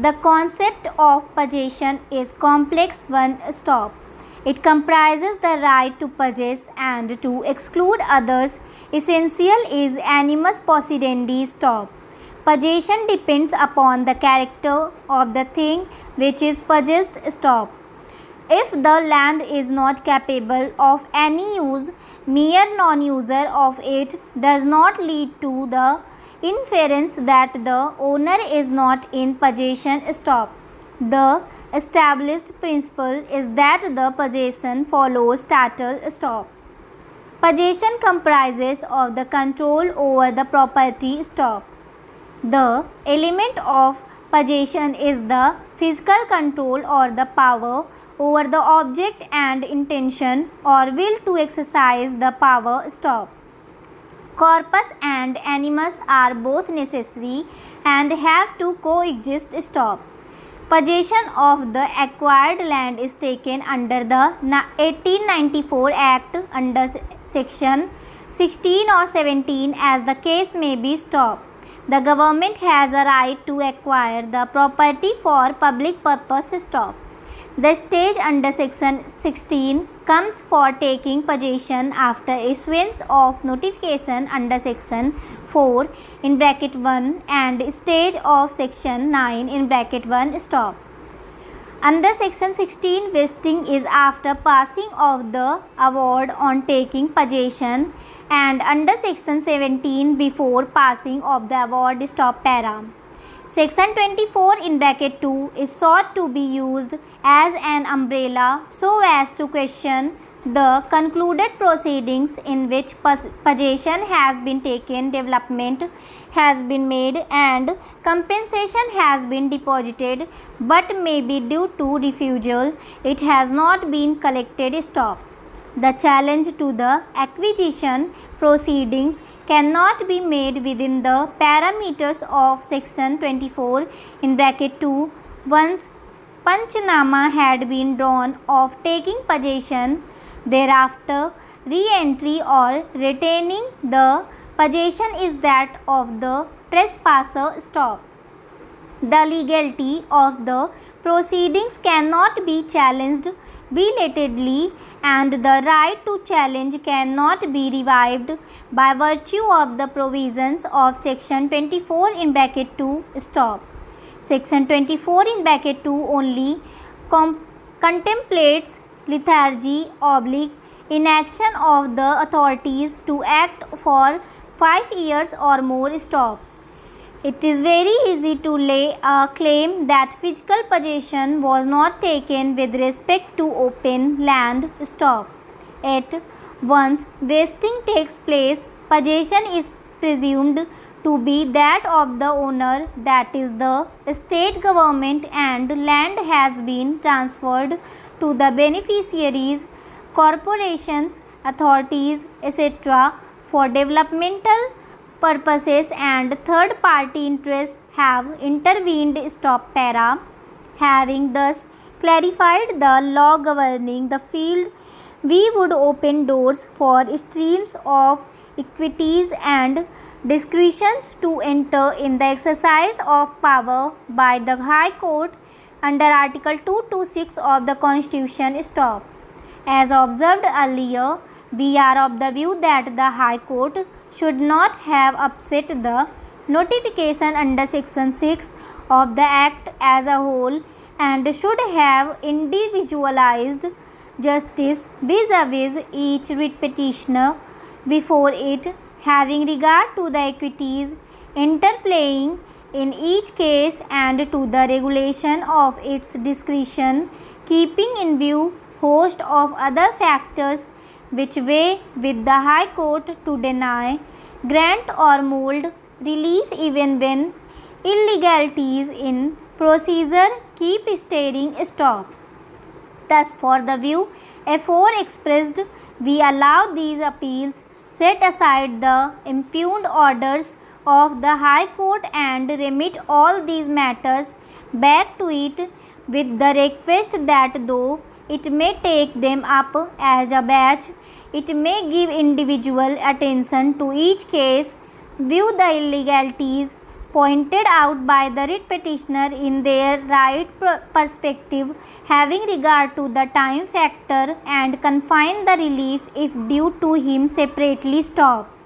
The concept of possession is complex one. Stop. It comprises the right to possess and to exclude others. Essential is animus possidendi. Stop. Possession depends upon the character of the thing which is possessed. Stop. If the land is not capable of any use, mere non-user of it does not lead to the inference that the owner is not in possession. Stop. The established principle is that the possession follows title. Stop. Possession comprises of the control over the property. Stop. The element of possession is the physical control or the power over the object and intention or will to exercise the power. Stop. Corpus and animus are both necessary and have to coexist. Stop. Possession of the acquired land is taken under the 1894 Act under section 16 or 17 as the case may be. Stop. The government has a right to acquire the property for public purpose. Stop. The stage under section 16 comes for taking possession after issuance of notification under section 4 in bracket 1 and stage of section 9 in bracket 1. Stop. Under section 16, vesting is after passing of the award on taking possession, and under section 17 before passing of the award. Stop. Para. Section 24 in bracket 2 is sought to be used as an umbrella so as to question the concluded proceedings in which possession has been taken, development has been made and compensation has been deposited, but may be due to refusal it has not been collected. Stop. The challenge to the acquisition proceedings cannot be made within the parameters of section 24 in bracket 2 once Panchnama had been drawn of taking possession. Thereafter, re-entry or retaining the possession is that of the trespasser. Stop. The legality of the proceedings cannot be challenged belatedly and the right to challenge cannot be revived by virtue of the provisions of section 24 in bracket 2. Stop. Section 24 in bracket 2 only contemplates lethargy oblique inaction of the authorities to act for 5 years or more. Stop. It is very easy to lay a claim that physical possession was not taken with respect to open land. Stop. At once vesting takes place, possession is presumed to be that of the owner, that is the state government, and land has been transferred to the beneficiaries, corporations, authorities, etc. for developmental purposes and third party interests have intervened. Stop. Para. Having thus clarified the law governing the field, we would open doors for streams of equities and discretions to enter in the exercise of power by the High Court under Article 226 of the Constitution. Stop. As observed earlier, we are of the view that the High Court should not have upset the notification under section 6 of the Act as a whole and should have individualized justice vis-a-vis each writ petitioner before it, having regard to the equities interplaying in each case and to the regulation of its discretion, keeping in view host of other factors which weigh with the High Court to deny, grant or mold relief even when illegalities in procedure keep stirring. Stop. Thus, for the view afore expressed, we allow these appeals, set aside the impugned orders of the High Court and remit all these matters back to it with the request that though it may take them up as a batch, it may give individual attention to each case, view the illegalities pointed out by the writ petitioner in their right perspective, having regard to the time factor, and confine the relief if due to him separately stop.